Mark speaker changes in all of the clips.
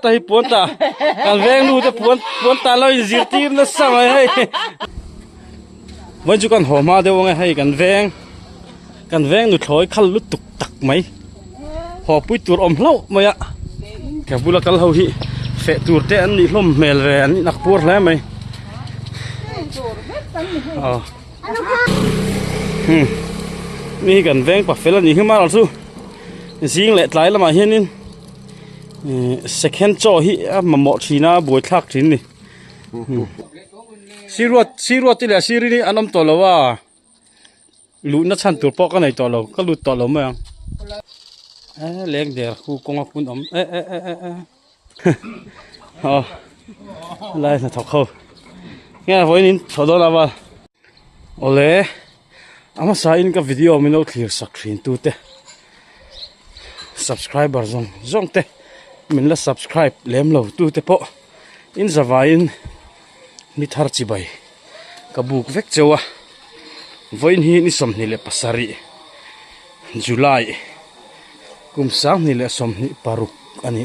Speaker 1: tahi puan ta kan veng nu te puan ta loi zirtir na samai heiวันจุกันหัวมาเดี๋ยวไงให้กันแวงหนูถอยขันลุตุกตักไหมหอปุ้ยตัวอมเล่าไหมอะแค่บุลกันเฮาฮิเฟะตัวเต้นนี่ล้มเมลแวนนี่นักปวดแล้วไหมอ๋อนี่กันแวงปักเฟลนี่ขึ้นมาแล้วสู้สิ่งเละไหลละมาเห็นนี่second จ่อฮิมาเหมาะทีน่าบวยทักทีนี่ซีรวดที่เหลือซีรีนี่อันนั้นตัวเราว่าลุนัดชันตัวปอกกันไหนตัวเราก็ลุตัวเราเมื่อเลี้ยงเดี๋ยวคู่กงคุณอมอ๋ออะไรนะถกเขาเนี่ยวันนี้ถอดแล้วว่าโอ้เลยอามาสายอินกับวิดีโอมันเอาเคลียร์สักทีตัวเต้ subscriber ซงเต้มันละ subscribe เลี้ยมเราตัวเต้ปะอินจะว่าอินมิทาร์จิบัยกับบุกเวกเจ้าวันนี้นี่สมนี่แหละภาษารีจุลัยกุมสังนี่แหละสมนี่ปารุกอันนี้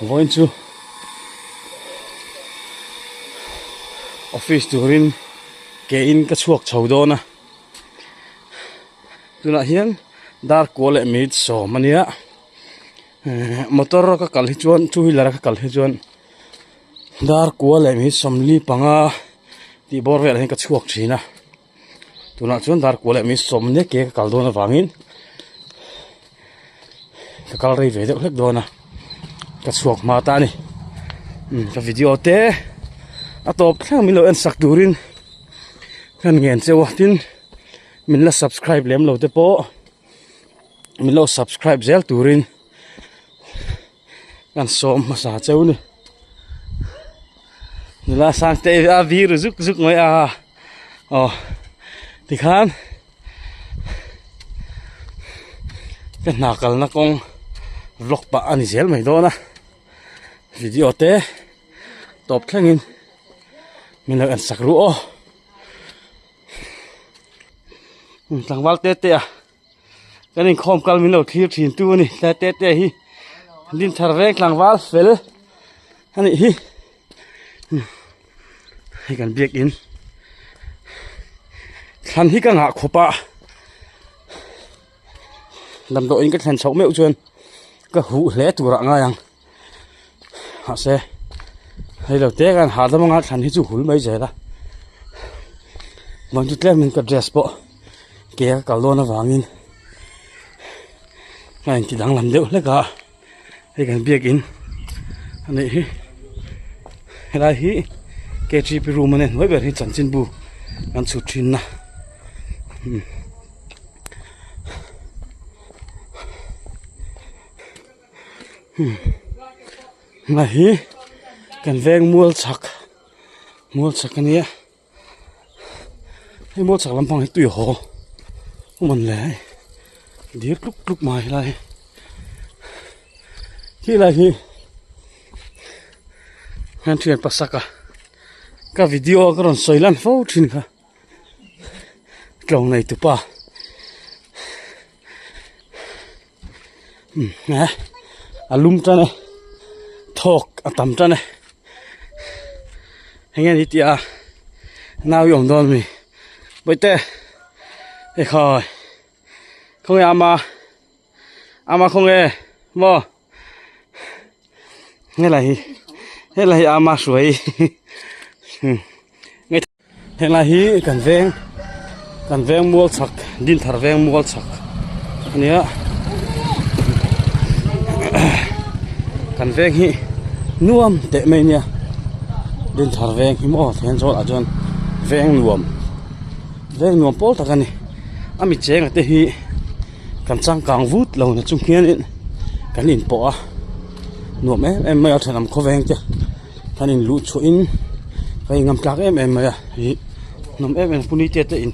Speaker 1: วันจูออฟฟิศตัวรินเกอินก็ชวกชาวโดนะตัวนั้นเฮียนดาร์กวอลเลมิดสอมันเนี่ยมอเตอร์ก็กัลฮิจวน2 wheelerก็กัลฮิจวนดาร์กวอลเลมิดสมลีปังที่บอร์เวลเห็นก็ชวกชีนะตัวนั้นชวนดาร์กวอลเลมิดสมเนี่ยเกกัลโดนะฟังอินก็กัลรีเวเดเล็กโดนะก็ชวกมาตานี่ก็วิดีโอเต้อะตบแค่มิโลเอ็นสักดูรินกันเงินเจ้าทินมิลละ subscribe เลี้ยมเราเตโปมิลละ subscribe เซลดูรินกันสมมาสาเจ้านี่นี่ละสังเตอาวีรซุกไม่อ๋อที่ข้างกันนักนักงวล็อกปะอันนี้เซลไม่โดนนะวิดีโอเต้ตบแค่เงินมิลละอันสักรู้อ๋อหลังวัลเตะกันนี่คอมกัลมิลละที่ถิ่นตัวนี่เตะฮิดินทาร์เวกหลังวัลเฟลอันนี้ฮิให้กันเบียกอินทันฮิกันหาขบะลำตัวอินก็ทันเฉาเมื่อชวนก็หูเละตัวง่ายยังหาเสให้เราเตะกันหาแล้วมันทันฮิจูหูไม่เจอละบางจุดเล่มมันก็เดรสปะเกี่ยกับโลนวางอินไอ้ที่ดังลำเดียวแล้วก็ให้กันเบียกอินอันนี้ฮิอะไรฮิเกจีไปรูมันเนี่ยไว้แบบที่จันจินบูกันสุดทินนะมาฮิกันแวงมัวชักกันเนี่ยให้มัวชักลำพังให้ตุยหอมันเลยเดี๋ยวกลุกมาอะไรที่อะไรฮิฮันเทียนปัสสกะก็วิดีโอก็รอนสวยลันฟ้าทิ้งค่ะกลางในตุป่านะอารมณ์จันเนี่ยทอกอัตมจันเนี่ยเงี้ยนิดเดียวน่าวยอมโดนมีไปเตะไอ้คอยคงอามาคงบ่เงี้ยอะไรอามาสวยไงเห็นอะไรกันแวงมัวสักดินทาร์แวงมัวสักอันนี้กันแวงฮีน่วมเตะไม่เนี่ยดินทาร์แวงฮีมั่วเห็นโซนอาจารย์แวงน่วมโป๊ะตะกันนี่อามิเจงเตะฮีกันจังกลางวุ้ดเราเนี่ยจุ่มเขียนกันอินโป๊ะน่วมไม่เอาถนำเขาแวงจ้ะท่านินรู้ช่วยอินไปงำจากมาอ่ะน้ำเป็นผู้นี้เจตอิน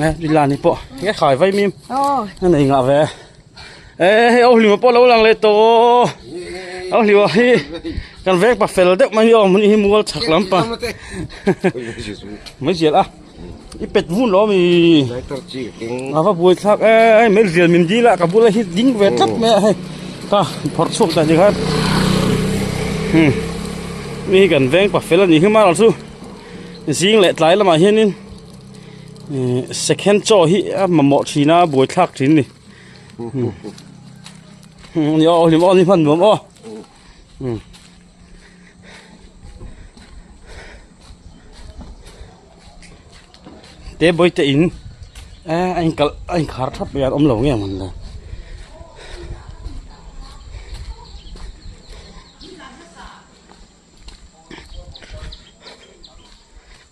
Speaker 1: นี่ดิลานี่ปะแกขายไฟมิมนั่นเองอ่ะเว้เอาหลิวปะเราลังเลยโตเอาหลิวกันแวกปะเฟลเด็กมันยอมมันหิมัวฉักลำปะไม่เสียละ อีเป็ดวุ่นล้อมี
Speaker 2: ได้ตัวจีกิง
Speaker 1: à pháp bùi thắc ấy mấy chuyện mình đi lại cả bùi hít dính về thấp mẹ hay ta phật xuống tại gì khác mi gần ven bạc phê là gì không mà làm sao riêng lại lái là mà hiện nên second cho hi mà mọi chuyện na bùi thắc chín đi yo liêm on đi phân bướm o té bơi té in anh khát thấp bây giờ ông lẩu nghe mình rồi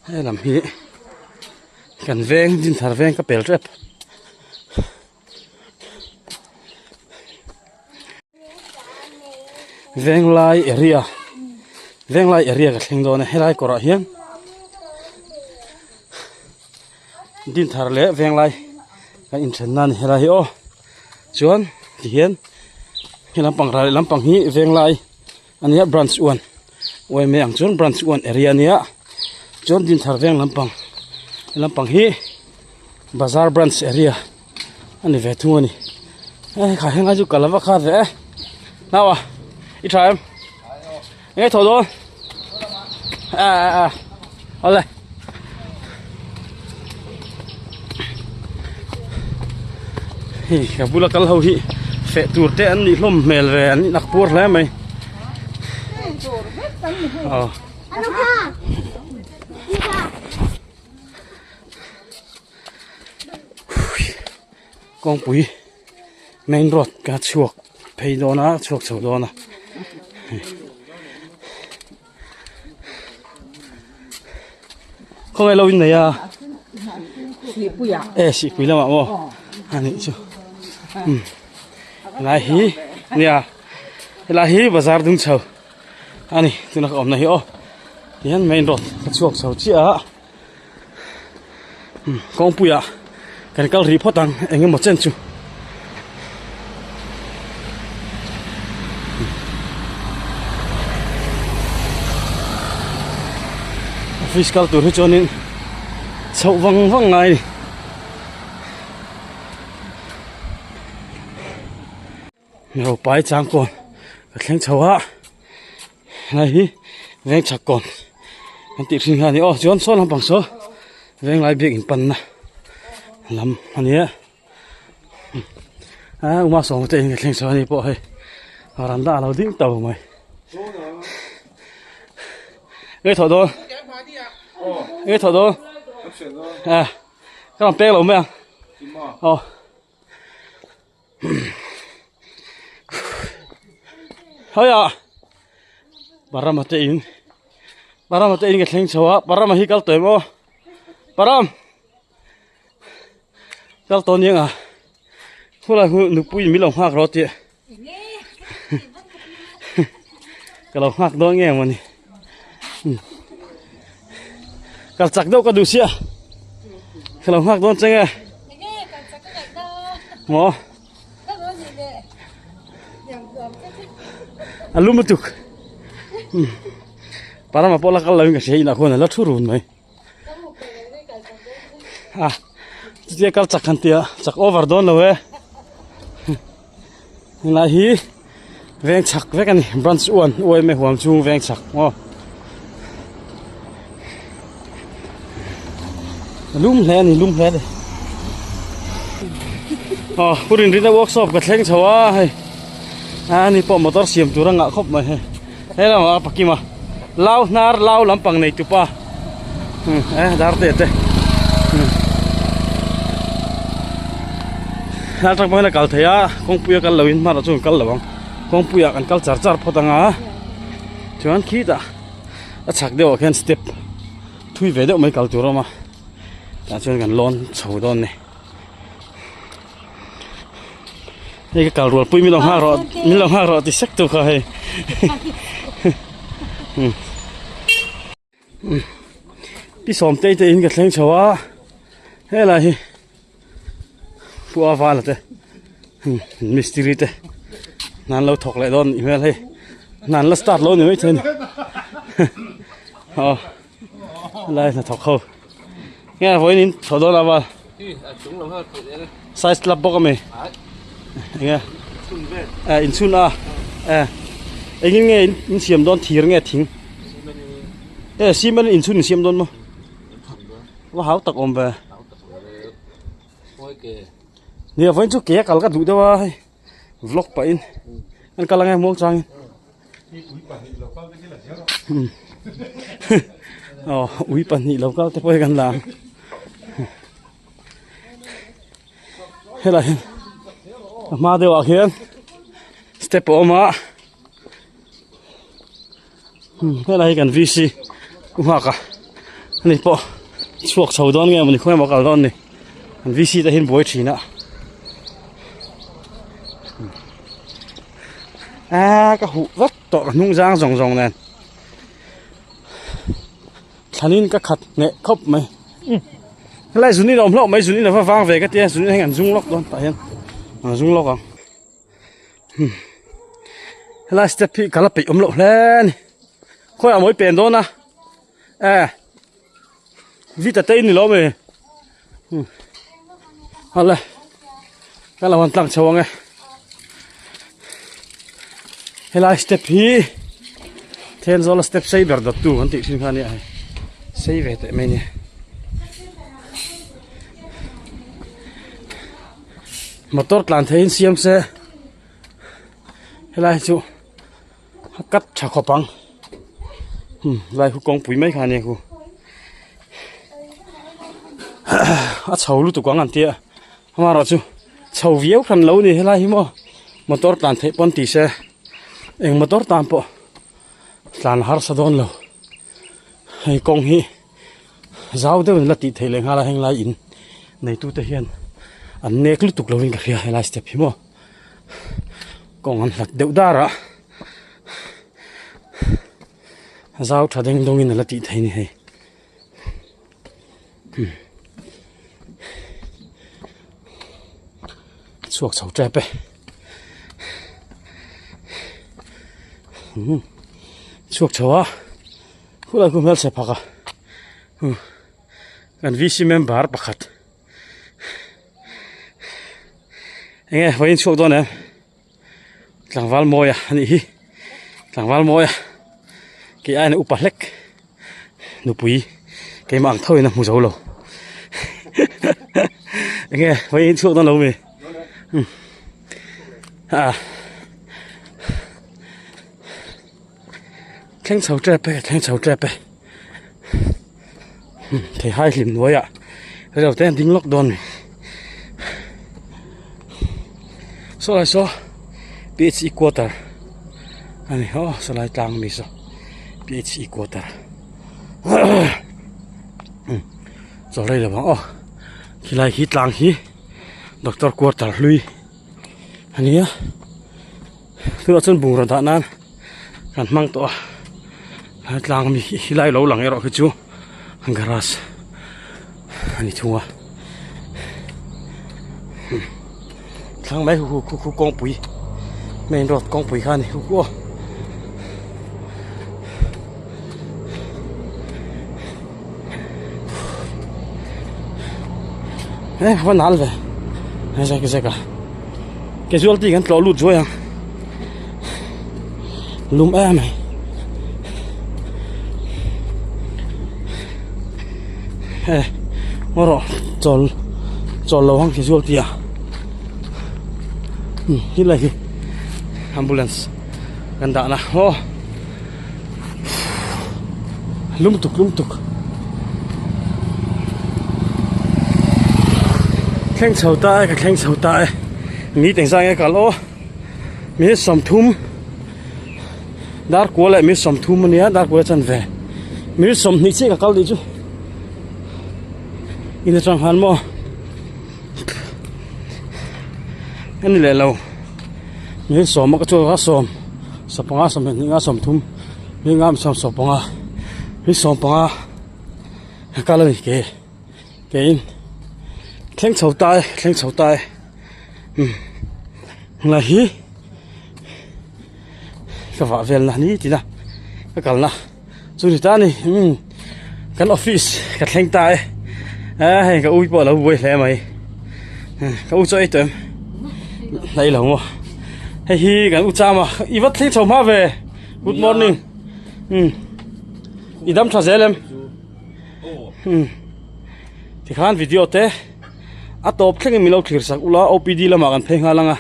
Speaker 1: hay làm gì cần ven din thar ven cái bèl trep ven lai area cái thing đó này hay lai cora hiền din thar le ven lai cái in nan hay lai o chuan hiền cái làm bằng hi ven lai anh ấy branch one oi me ang chuan branch one area nia chuan din thar ven lampang hi bazar branch area ani ve thu ani ai khai hanga chu kalava kha ve nawa I try em nghe thổi luôn ole hi ka bula kal ho hi fe tur te an ni hlom mel ve an nak pur hle mai con bụi main road cả chuột thấy đó nó chuột sầu đó nè không ai lâu như này à ê xịt bụi lắm ạ mò anh ấy chứ lại hí nè lại hí bazar đúng sầu anh ấy tôi nói ông này ô thì anh main road cả chuột sầu chứ à con bụi à cái câu report tăng anh em một chân chú fiscal tour cho nên sậu văng ngay nhiều bãi trang còn cái khen sầu á này ven chặt còn anh tiệp sinh ra thì ô chọn số làm bằng số ven lại việc in pan nè làm anh ấy mà sống trên cái khen sầu này bộ hay làm đã lâu tiếng tàu mày cái thổi đó cái thổi đó cái làm bé lâu mấy thôi à baram mate in cái khen sầu á baram hi kal tuổi mo baram kal tuổi nhỉ à hôm nay nụ bụi mi lòng hoa rồi chị cái lòng hoa đó nghe mà nè cái chặt đâu có đủ xia cái lòng hoa đó chẳng nghe mò alum một chút para mà bỏ lá cái lời cái gì nào con là lót thuru mày chỉ cái chặt khăn tia chặt over đó rồi là hi ven chặt với cái này branch one ôi mấy hoàng chung ven chặt lum lé đây purin rita workshop cái theng chawa hay ni po motor siam turang ngak khop mai he la ma pakima lau lampang nei tupa dar te na tak mai la kal thaya kong puya kal lawin ma ra chu kal lawang kong puya kan kal char photanga chuan khi ta achak deuh khen step thui ve deuh mai kal turama ta chuan kan lon chho don ne cái cào ruột pui mi lòng ha rồi thì sắc tu khai đi xóm tây tây cái thằng cháu á thế là hi bùa vào là thế mystery thế nan lâu thọc lại đòn email hay nan là start lâu nữa mới thế này lại là thọc khâu nghe với nín thở đó là vào
Speaker 2: chúng là hơi
Speaker 1: size lắp bóc mày nghe in sun anh nghe in xiêm đón thiệt nghe thính xiêm bên in sun xiêm đón màว่าเขาตักอมไปเนี่ยวันจุกเกะกัลกัดดูเดี๋ยววล็อกไปอินอันกัลไงมองจังอ๋ออุ้ยปันนี่เราก็จะไปกันหลังเฮ้ยไรมาเดี๋ยวอ่ะเฮียนสเต็ปออกมาเฮ้ยไรกันวีซีกูมากอ่ะนี่ปอช่วงเช้าตอนเงี้ยมันค่อยมากันตอนนี้มันวิสิตเห็นบ่อยทีนะก็หูวัดต่อนุ่งจางจงๆนั่นท่านี้ก็ขัดเนะครบไหมไล่สุนีเราล็อกไหมสุนีเราฟังเวกเตี้ยสุนีให้กันจุงล็อกตอนไปเห็นจุงล็อกอ่ะไล่สเต็ปพี่กลับไปล็อกแล้วนี่ค่อยเอาไว้เปลี่ยนตัวนะวิตาเต้นนี่ล้อไหมเอาเลยก็เราวันตั้งเช้าไงเฮลัยสเต็ปฮีเทนโซลสเต็ปใส่แบบดัดตู้อันติสินค้านี่ไอ้ใส่เวทไม่เนี่ยมอเตอร์กลั่นเทนเสียมเสเฮลัยจูกัดฉากขบังลายกูกองปุ๋ยไม่ขาเนี่ยกูchầu lúc tụi quăng ăn tiệt, mà rồi chú chầu véo khăn lâu này là hiếm motor tàn thế bọn tì xe, em motor tàn bộ, tàn har sa đón lâu, hay công hi, giáo đâu là tì thế lên hay là hành lại in, này tu thể hiện, anh nè lúc tụi lâu lên cái hay là step hiếm công ăn là đều đa ra, giáo thật đánh đông in là tì thế này. Suộc sầu trẹp ấy, suộc sầu á, hôm nay cũng mới sẽ phá cả, anh visi member phá khát, anh nghe vậy suộc đó nè, làng val mồi à, anh đi, làng val mồi à, cái ai nó upa lek, nó bùi, cái mảng thôi nó mua dầu lâu, anh nghe vậy suộc đó lâu mày. Khen sầu trẹp ấy, thì hai liềm nuôi ạ, cái đầu tiên tính lockdown này, số lại số, pH equator, anh này, số lại tăng mình số, pH equator, rồi đây là bằng, khi lại hít tăng hít. Doctor quarter lui anh nhớ thứ đó chân bùng rồi đã nan cần mang to lang mi lai lâu lằng rồi cái chú hàng garas anh thua thằng mấy khu con bụi mình rồi con bụi khan này khu vẫn nál về cái cái ruột thì cái lỗ lụt rồi à lùm em này mà rồi chọn lâu hàng cái ruột thì à như là gì ambulance gần đã nè lung tục khen sầu tai nghĩ tình sang cái cả lô mi sầm thum đar của lại mi sầm thum mà đar của chân về mi sầm nị chỉ cả câu đi chứ in trong hắn mò anh này lâu mi sầm mà cái chỗ sập mình ngã sầm thum mi ngã sập băng mi sầm băng cái là gì cái khen sầu tai là hí cái vợ về là ní thì nào cái cần là dù thì ta này cái office cái khen tai cái ui bỏ là vui thế mày cái ui cho ấy tụi đây là mua hay cái ui cha mà y vắt thích chồng má về good morning y đâm cho dễ lắm thì khán video thế à top thế cái mình lâu thiệt sắc ula OPD là mà cần phê nga lăng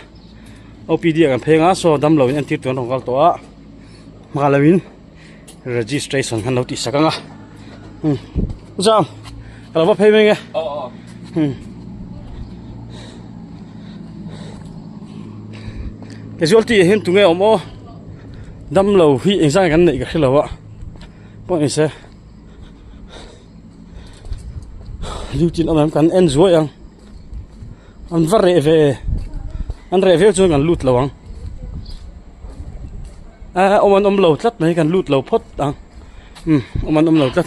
Speaker 1: OPD cần phê nga so đâm lâu anh tiết tuần trong cái toa mà là mình registration hắn lâu tí sắc nga Jam, kalau apa pay menga? Casualty hen tungai omo dam lo hi insang kan nei ka khilawa. Pon ise. Lutin amam kan enjoy ang. An varre ve. An reve chu kan lut lawang. Oman lo tlat mai kan lut lo phot ang. Oman lo tlat.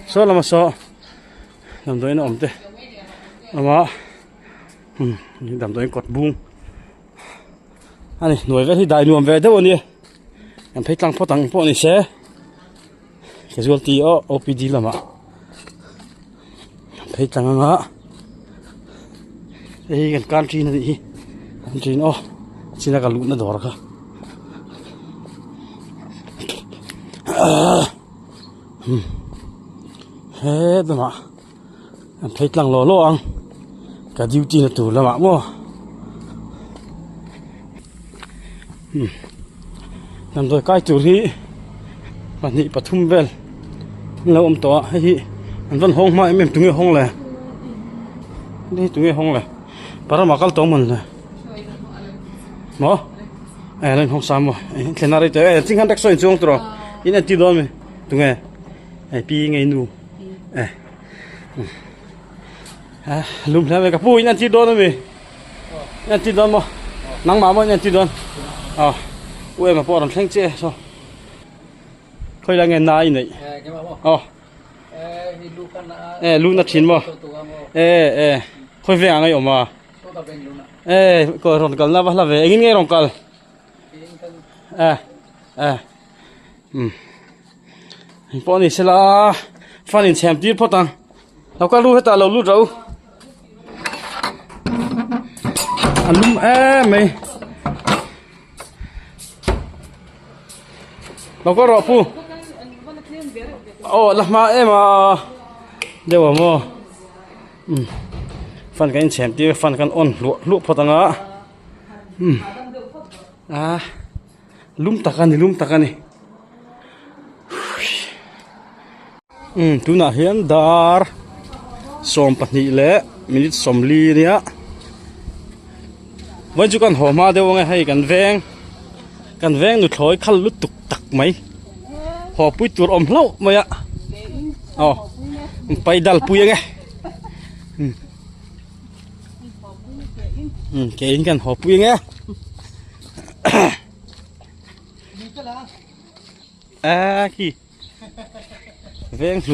Speaker 1: So lama so làm tôi nó ổn thế lama làm tôi cột buông anh nuôi về thì đại nuôi về đâu nhỉ em thấy tăng phốt tăng phốt này sẽ cái gì thì OPD lama thấy tăng ngã đây cái country này đi country nó chỉ là cái lúa nó đỏ ra hết rồi mà em thấy lăng lò lo ăn cả duty là tủ là mà mua làm rồi cái tủ thì bạn đi bắt thum về lâu ông tỏ hay anh vẫn hong mà em tụi người hong là đi tụi người hong là para mà cái tỏ mình là mà lên hong sam mà cái nào đấy tới chính hắn đặc soi xuống rồi ini ti don me tụi người pi ngay nu lùm theo cái pui nhận chi đón rồi nhận chi đón mà nắng máu mà nhận chi đón ui mà bỏ làm thanh chế sao khơi là ngày nay này lùm nó chín mà khơi về ngay ở mà có rồng cල් na là về anh nghe rồng cl bỏ này sẽ là phan in xem tiếp tăngเราก็รู้ให้ตาเรารู้เราอันนู้นไม่เราก็รอผู้โอ้ละมามาเดี๋ยวมาฟันกันแฉมตีฟันกันอ่อนลุพอตั้งลุ่มตะกันนี่ลุ่มตะกันนี่tu na hian dar som pahnih le minute somli niaวันจุกันหอมาเดี๋ยวไงให้กันแวงหนุถอยขั้นลุตุกตักไหมหอปุ้ยตัวอมเล่าไหมอะไปดัลปุยยังไงเก่งกันหอปุยยังไงขี้แวงห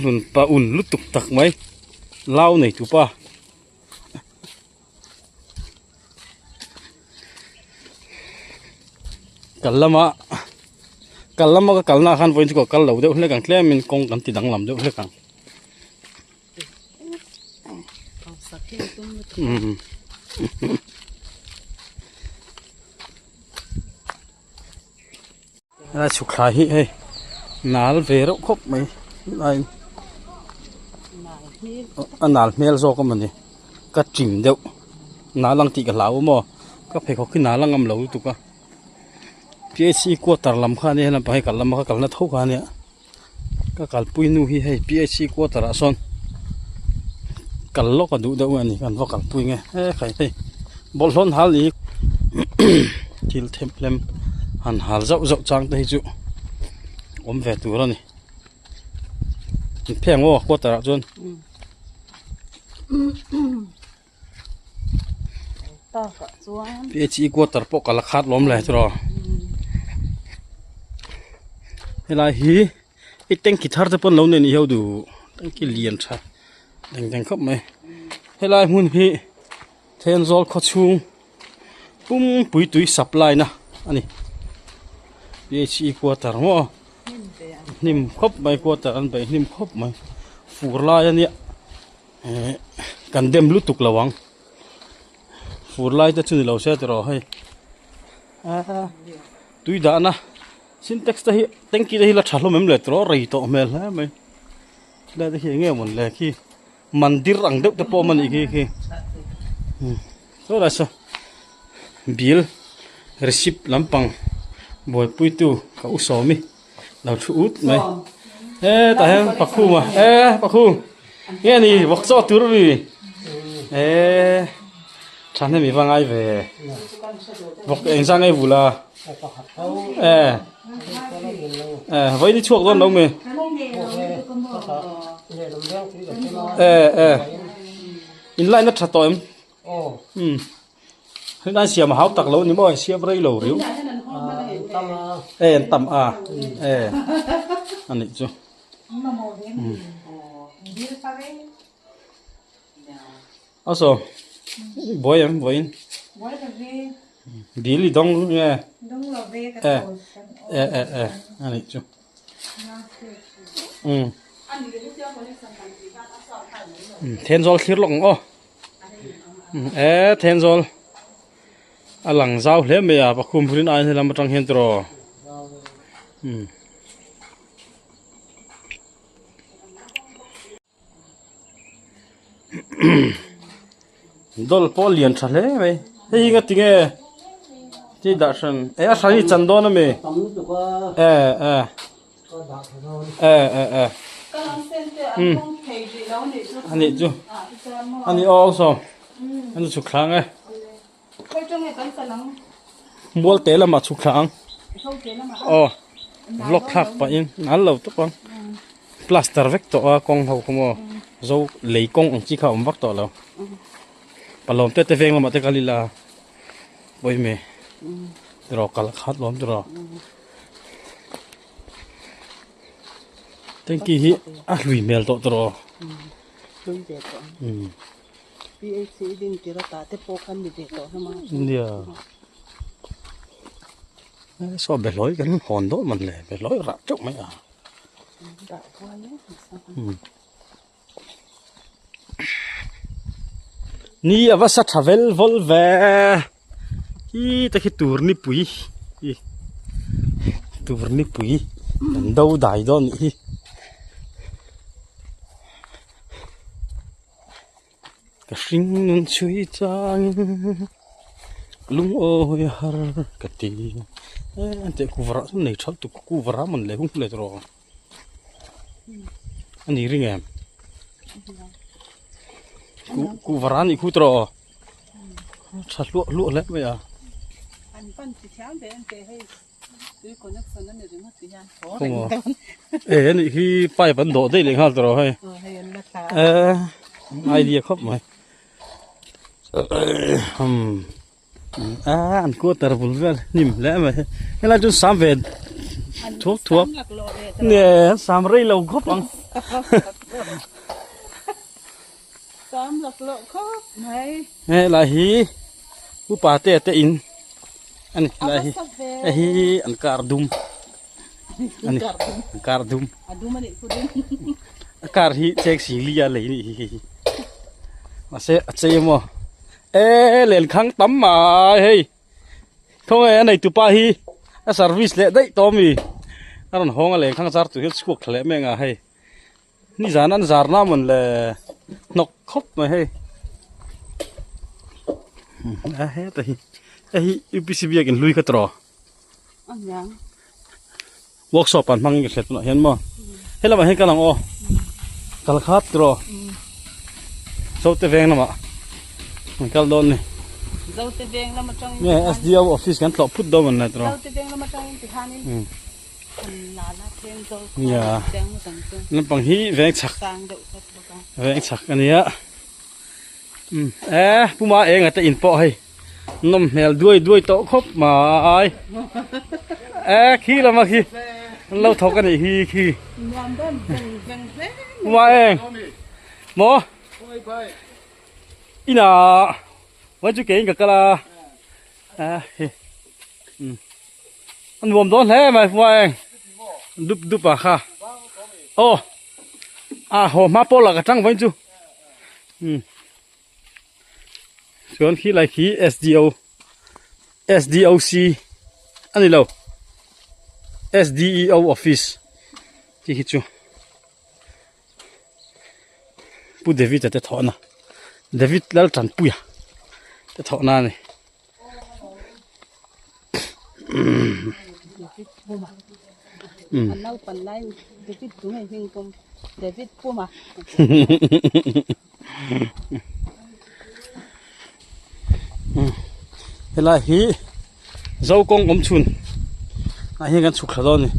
Speaker 1: ลุนปลาอุ่นลุตุกตักไหมเล่าหน่อยถูกป่ะกันละมาก็กันละขันไว้ที่ก็กันเหล่าเดียวเรื่องกันแค่มันกงกันติดดังลำเดียวเรื่องกันอะไรสุขายให้นาลเวรครบไหมอะไรนาลเมลโซก็มันนี่ก็จิ้มเดียวนาลังตีกับเหลาหม้อก็เพเขาขึ้นนาลังงำเหลาตุกะPHC กวดตารลำข้านี่ลำไปให้กันลำมากันละเท่ากันเนี่ยก็กันปุยนูฮีให้ PHC กวดตาระซอนกันล็อกกันดูเดี๋ยวนี่กันว่ากันปุยไงใครให้บอลล้นหาลีทิลเทมเพลมหันหาเจ้าจางได้จุอมแฝดตัวแล้วนี่แพงว่ะกวดตาระจนPHC กวดตาระปกกันละคาดล้มเลยจ้ะเวลาฮีไอ้เต็งกีตาร์จะเป็นเราเนี่ยนี่เขาดูตั้งกี่เลียนใช่ดังๆครับไหมเวลาหุ่นพี่เทนซอลขชุงปุ้มปุยตุยสับลายนะอันนี้PHC กวดตาระมั้งนิ่มครบไหมกวดตาระอันไปนิ่มครบไหม ฟูลายเนี่ยกันเดมลุตุกระวังฟูลายจะชื่อเราเสียจะรอให้ตุยด่านะซินเท็กซ์ที่เต็งกี้ที่เราชัดลมเหมือนเลยตรอรีโตเมลฮะไหมได้ที่เงี้ยหมดเลยที่มันดิรังเด็กแต่พอมันอีกที่ก็ได้สิบิลรีสิปลำปังบอยปุยตูเขาอุศมิเราชุดไหมแต่เห็นปักคู่มาปักคู่เนี่ยนี่วักซอตัวรีฉันให้มีฟังไอ้เว่วักเองสร้างไอ้บุล่ะไว้ที่ช่วงต้นน้องเมย์อินไลน์นัดชัดต่อยให้ได้เสียมาหาตักแล้วนี่บ่เสียบไรเหลวริ้วต่ำอันนี้จ้ะเอาสิบ่อยดีลีดงเนี่ยอันนี้จ้ะเทนโซลคิดหลงอ๋อเทนโซลหลังเจ้าเลี้ยไม่ปักคุมพื้นไอ้ที่เรามาจังเห็นตัวดอลพอเลียนทะเลไหมเฮ้ยก็ติงที่ดัชนอาศัยจันโดนไหมอันนี้จูอันนี้อ๋อสอันนี้สุขลังมัวเตะละมาสุขลังล็อกทักไปอินนั่นเราตุ๊กปังพลาสเตอร์เวกตัวกองเขาขโมยเราเหล็กกองจีเขาวักตัวเราปลอมเตะเฟงละมาเตะกาลิลาบ่อยไหมรอกาลขัดล้อมตัวตั้งกี่ฮิลุยเมลตัว
Speaker 2: PAC din tira tate pokan di dito naman.
Speaker 1: India. So beloi kan hondo man le beloi ra chok mai Ni avasa travel volve. Hi ta ki turni pui. Turni pui. Dau dai don hi. Cái sinh nun chui chang lung ôi har cái tí anh thấy cụ vợ này cháu tụi cụ vợ mình lấy hung lấy rồi anh đi riêng em cụ vợ này cụ rồi chặt lụa lấy bây giờ
Speaker 2: anh phân chỉ cháo để anh kể hay tôi còn nhắc phầnนั้นเดี๋ยวมันสิยาน
Speaker 1: anh này khi phải vận động đây liền ha rồi hay idea khóc mày anh cô tờ bùn về nhìm lẽ mà cái là chúng sắm về thuốc nè sắm rây lâu khóc bằng
Speaker 2: sắm lạc lộ khóc này
Speaker 1: nè là hí u bà tê tê in anh là hí anh cardum anh cardum car hí check xí lia lấy đi mà sẽ chơi mà lên kháng tắm mà hey không ai anh này tụi pa hi service lệ đấy to mi anh hong lên kháng sar tụi hết squat lệ mẹ ngà hey ni giả anh giả na mình là nọc khóc mà hey hết rồi UPCB cái lui cái trò workshop anh mang cái set nó hiện mà hết là mà hết cái nào cái khác trò sau tới ven nào mà cái đòn này
Speaker 2: dâu tê ven là một trong
Speaker 1: những SDO office kan tlop put do man na tro
Speaker 2: dâu tê ven là một trong những thằng này là thêm dâu
Speaker 1: nên bằng hi ven chak anh ấy puma eng ata in po hay nom mel đuôi to khop mà ai khi là mà khi lâu thọc cái này khi puma eng mo ina vẫn chưa kể cái là anh buồn đón thế mà puma eng đúp à ha ô à hồ má bố là cái trăng vẫn chú chuẩn khi lại khí SDOC anh đi lâu SDEO office chỉ khi chú bu David để thọ na David lal tràn puya để thọ na này
Speaker 2: anh lâu phần này David đúng ngày hình công David Puma
Speaker 1: thế là hi dâu công chun anh hiện cái chụp khá này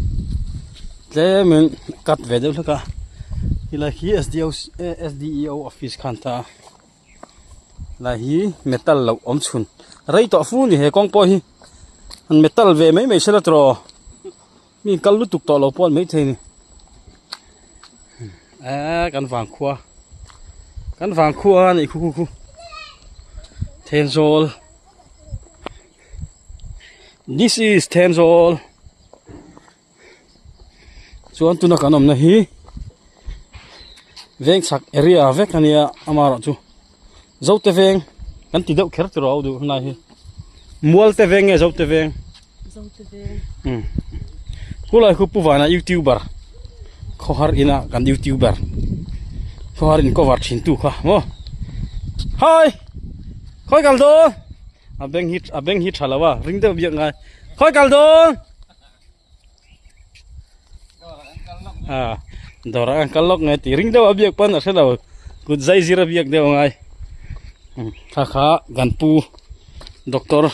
Speaker 1: thế mình cắt về đâu cả thì là hi SDEO office khan ta là hi metal lâu chun rây tọa phu ni he công po hi metal về mấy sẽ là trò mình cắt lút tục tọa lâu pon mấy thế này căn vàng khua này khu Tenzol. This is Tenzol. Chuan tuna kanom na hi veng sak area vek ania amara chu zote veng kan ti deuh kher tu ro du na hi mual te veng e zote veng kulai khu puwana youtuber khohar ina kan youtuber khohar in cover thin tu kha mo hi khoi kal do abeng hit halawa ring de biak ngai khoi kal do dora ang kalok ngai ti ring de biak pan ase law good zai zira biak de ngai kha gan pu doctor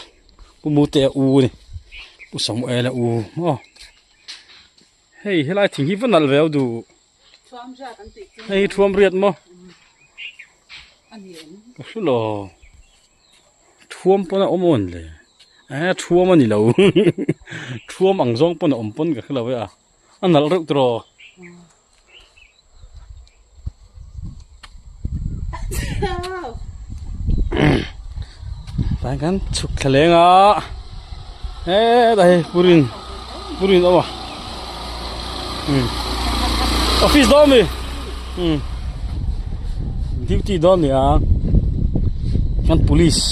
Speaker 1: pu mute u ni pu samuel u mo hey helai thing hi vanal veu du hey thuam riat mo su lo thuam pona omon le thuam ani lo thuam ang zong pona ompon ka khla we anal ruk tro tai kan chuk thalenga dai purin awa office do mi duty do ni kan police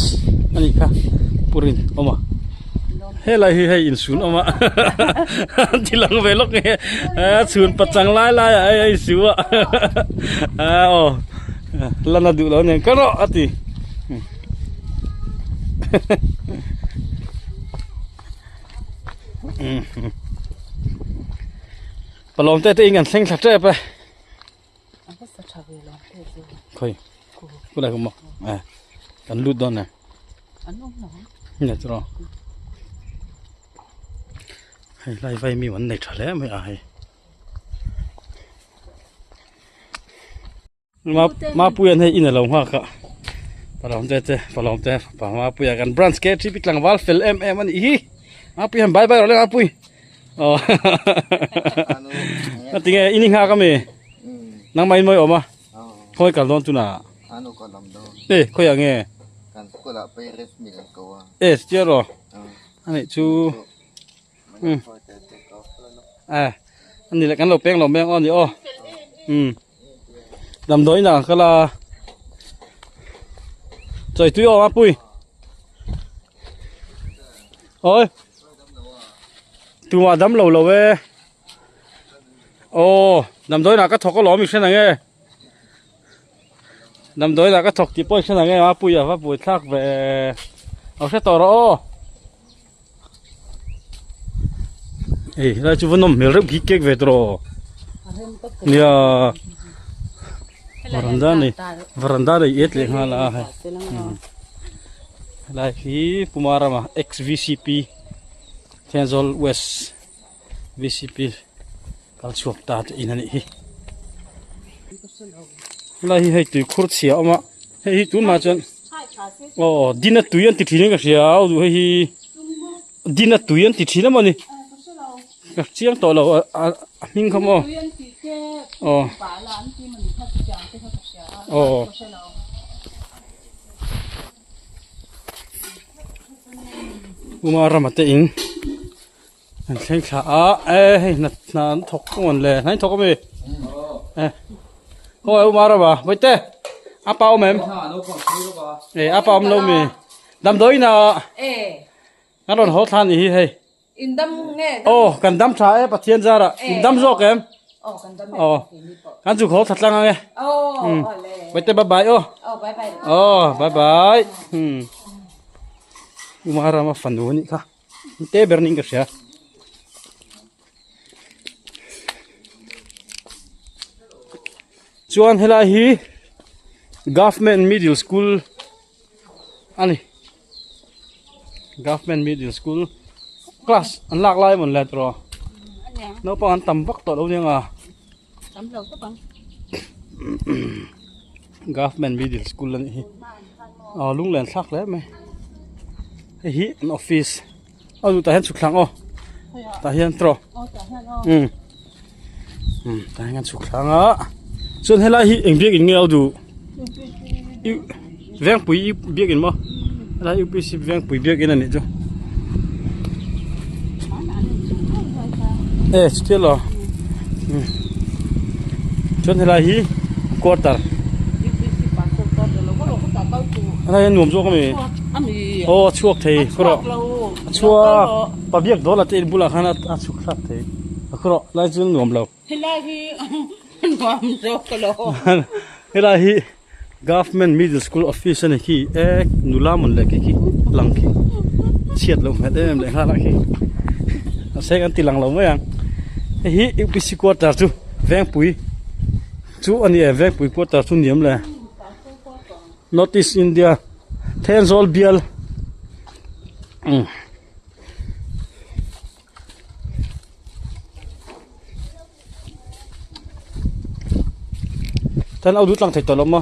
Speaker 1: ani ka purin oma helai hi in sun oma tilang velok nge sun pachang lai ai suwa lana du lo ne karo ati palom te ingan seng thatre pe khoi kula ko mo kan lut don ne ne tro hay lai vai mi wan nei thale mai ai ma puyan hay ina lo ha ka palom te pa ma puya kan branch ke tri pitlang wal fel ani hi ma puyan bye bye le ma pui tinge ini ha kami nang mai moi oma khoi kal don tuna
Speaker 3: ano ko lam do
Speaker 1: khoi ange
Speaker 3: kan ko la pe res mil ko wa
Speaker 1: chero ani chu ani le kan lo peng lo meng on ni dam doi na kala choi tu o ma pui oi tu ma dam lo we dam doi na ka thok ko lo mi sen nge dam doi na ka thok ti poi sen nge ma pui va pui thak ve au se to ro la chu vonom mel rep ki kek ve tro nia varanda này ít liền ha là khi Pumara mà ex VCP Tenzol West VCP kalsuak ta in ani hi la hi hei tu khur chia ama hei tu ma chan dina tuyan ti thine ka sia du hei dina tuyan ti thina mani ka chiang to lo ming khamo Pumara mà tệ in anh xem khá hey na thọc con lẹ này thọc cái gì Thôi mà rồi bà, với tê. Áp bao mềm. Ê, áp bao lâu mì. Đâm đôi nào. Nó đồn hốt than gì hay.
Speaker 2: In đâm nghe.
Speaker 1: Ồ, cần đâm trái bắt thiên ra rồi. In đâm rô kém.
Speaker 2: Cần đâm.
Speaker 1: Hắn chụp hốt thật lăng nghe. Với tê bye bye.
Speaker 2: Bye bye.
Speaker 1: Bye bye. Mà ra mà phần đồ nhỉ cả. Tê bер ninh cái gì. Chuan helai hi government middle school ani government middle school class an lak lai mon le tro no pa an tam vak to lo ning
Speaker 2: Tắm lâu các bạn.
Speaker 1: government middle school ani hi lung len thak le me hi an office du ta hen su khlang ta hian tro ta hian su khlang xuân hay là hi ảnh biết in nghèo đủ veng bùi biết in mà là yêu biết veng bùi biết in là nè chứ still là xuân hay là hi quarter anh ấy nuông cho cái gì chuộc thì cái chuộc bà biết đó là tên bù là khana chuộc khác thì cái đó là xuân nuông lâu Thế là hi government middle school office này khi nula mun le ki lang ki chiat lo hết em lại ha lại khi sẽ ăn tilang lo mấy anh hi UPC quarter chu veng pui chu anh ấy veng pui quarter chu niệm là Northeast India Tenzol Bial Thân ao đút lăng thạch tổ lắm mà,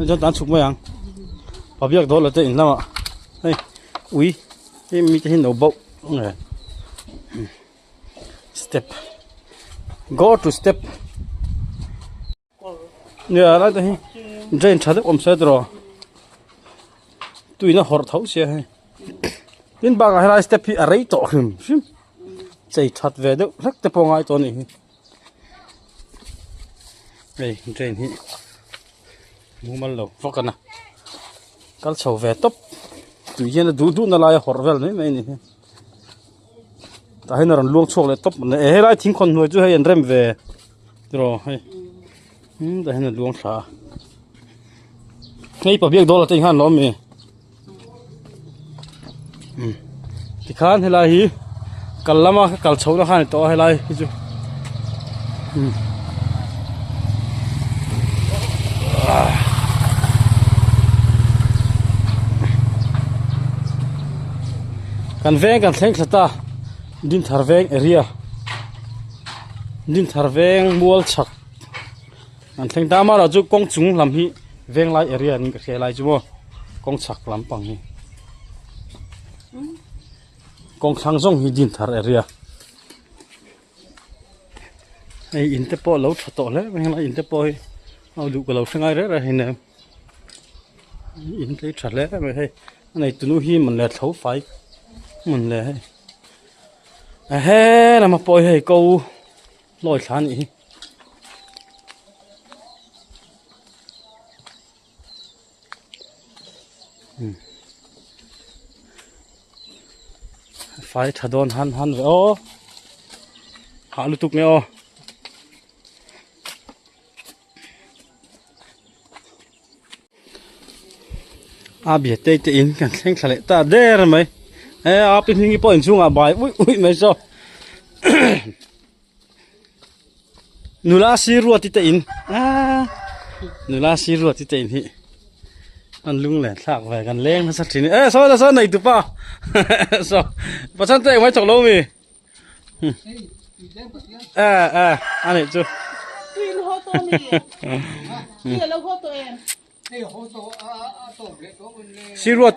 Speaker 1: cho tán sụp mấy anh, bảo biết đó là tên lắm ạ, đây, ui, cái mi cái nấu bậu, này, step, go to step, nè lại đây, trên chả được xe rồi, tụi nó hở thấu xe hay, bên bang hay là step thì ở đấy tổ hừm, chạy chặt về được, rất tập phong ai tổ này. Đây, trên hi mua mal lâu phóc na cá sấu về top tụi nó đủ nó lại hор vel này này ta hay nó luông chuộc lại top này lại thím con nuôi chú hay anh rem về rồi hay ta hay nó luông xả ngay bảo biết đó là tình han nó mì thì khan hay là hi cần lắm á cần sấu nó khan to hay là cái chú kan veng kan thleng thata din thar veng area din thar veng mual chak an thleng ta ma ra chu kong chung lam hi veng lai area ning ka khel lai chu mo kong chak lam pang hi kong thang zong hi din thar area ai in te po lo thato le veng lai in te po hi au du ko lo sangai re ra hin in te that le me he này tụi hi mình là thấu phải mình là he là mà bồi hay câu lôi thả nhỉ phải thả đòn han về hạ lưu tục nè biết tây tây in cảnh sinh khởi ta đê rồi mày bên hình point xuống bài ui mày sao nula siru ti in nula siru ti in hi anh lung lẻ thạc về gần lên nó sạch chín sao này tụi pa sao bắt chân tay mấy chọc lâu mi anh này chú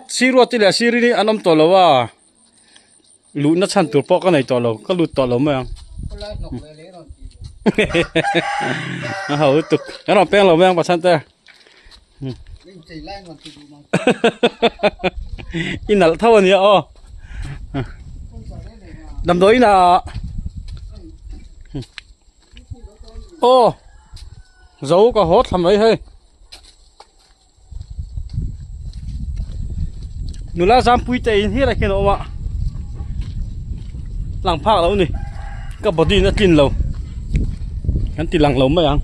Speaker 1: siru ti là siri ni anh om to lâu à lũ nó chăn tụt bọ cái này to lâu có lụt to lâu mà nó hậu tục nó làm beng lâu mà bắt chân tay in là thâu anh nhá đầm đối là dấu có hốt làm ấy hơi nụ lá giam pui tây hết là kia đâu mà làng phạc lâu nè các body nó tin lâu hắn tin làng lâu mấy ăn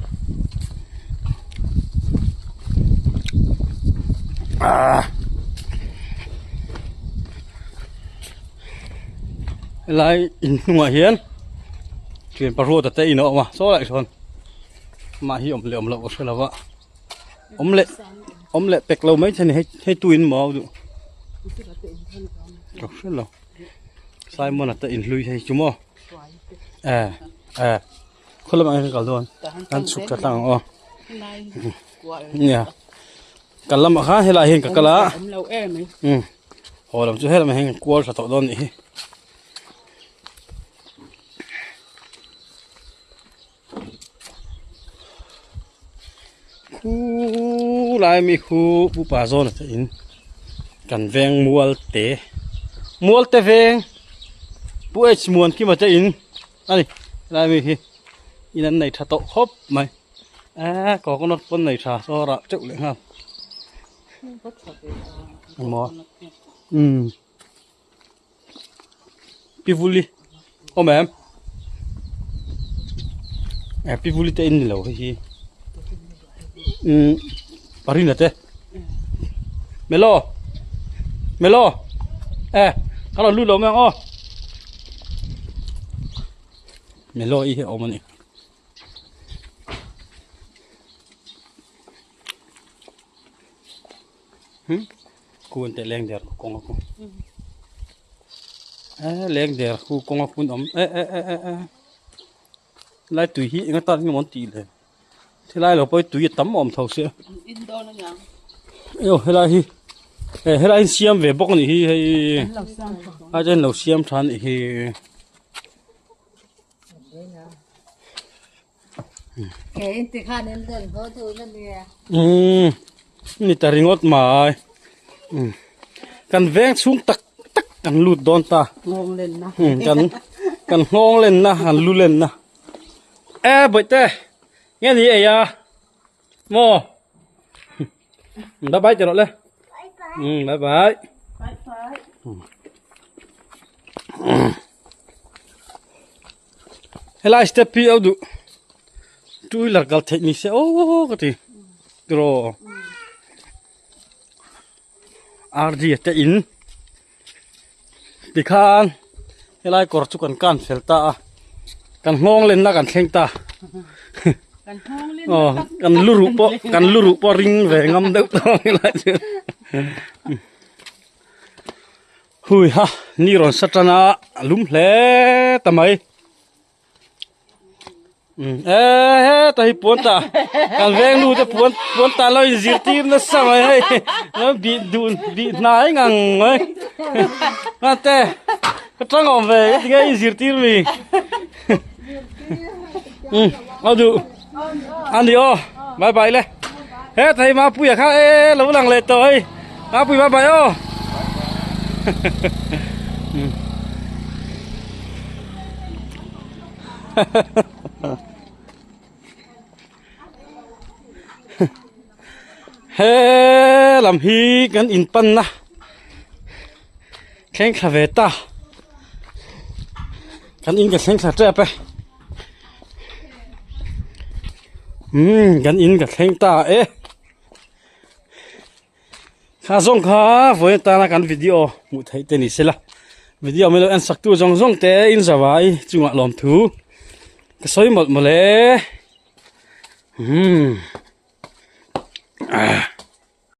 Speaker 1: lại ngoài hiến chuyện paru tại tây nó mà số lại rồi mà hi ẩm lệ sẽ là vợ ẩm lệ bẹc lâu mấy thế này hay tuin màu được rất là sai mà là tây lui hay chúng mò không làm anh cả luôn anh sụp chặt tăng ô nha cả lâm khá hay là hiện cả lá họ làm cho hết là mình hiện qua sạt tọt luôn đi khu lại mi khu bu bà zone là in cần veng mual te veng bu ấy muôn khi mà te in anh lại mi khi in anh này thà tọt hốp mày có con con này thà so ra chịu lệ ha mò pivuli ôm em pivuli te in lâu hay parin te melo kalau lu lo mang melo i ôm anh cuốn te leng der con aku leng der ku con aku lại tùy hi người ta món tìเลยthế lại là bơi tùy tắm ẩm thầu xưa yêu thế lại xiêm về bốc này hay trên lầu xiêm thán này
Speaker 4: cái thì khá nên dần thôi thôi nè
Speaker 1: นี่แต่ริงอดมากันแวงสูงตักกันลุดโดนตาง
Speaker 2: งเล่นนะ
Speaker 1: กันงงเล่นนะหันลุเล่นนะบ่เต้งี้นี่ไอ้ยาโมบ๊ายบายจะรอเลยบ๊ายบายเฮ้ยสเตปปี้เอาดูดูหลักการเทคนิคโอ้ก็ทีกรอRD จะอินติคานเฮ้ยกอร์จุกันกันเฟลตากันงงเล่นนะกันเข่งตากันลุรุปอริงเวงงำเด็กต้องเฮ้ยเจ้าหุยฮะนี่รอนสัตนาลุ่มเล่ทำไมแต่ให้ปวนตาการแวงดูจะปวนตาเราจีบตีนนั่นสมัยให้แล้วบีดนายงังไงนั่นแต่ก็ต้องเอาไปที่ไงจีบตีนมีเอาดูอันเดียวบายบายเลยแต่ให้มาปุยข้าเราหลังเลยตัวมาปุยบายบายเฮ้ลำฮีกันอินปันนะแข่งคาเวต้ากันอินกับแข่งคาเจไปกันอินกับแข่งตาข้าส่งข้าฝนตานักการวิดีโอมุดให้เตนิสละวิดีโอไม่รู้อันสักตัวส่งเตอินสบายจุงอ่ะลมทูก็สวยหมดเลย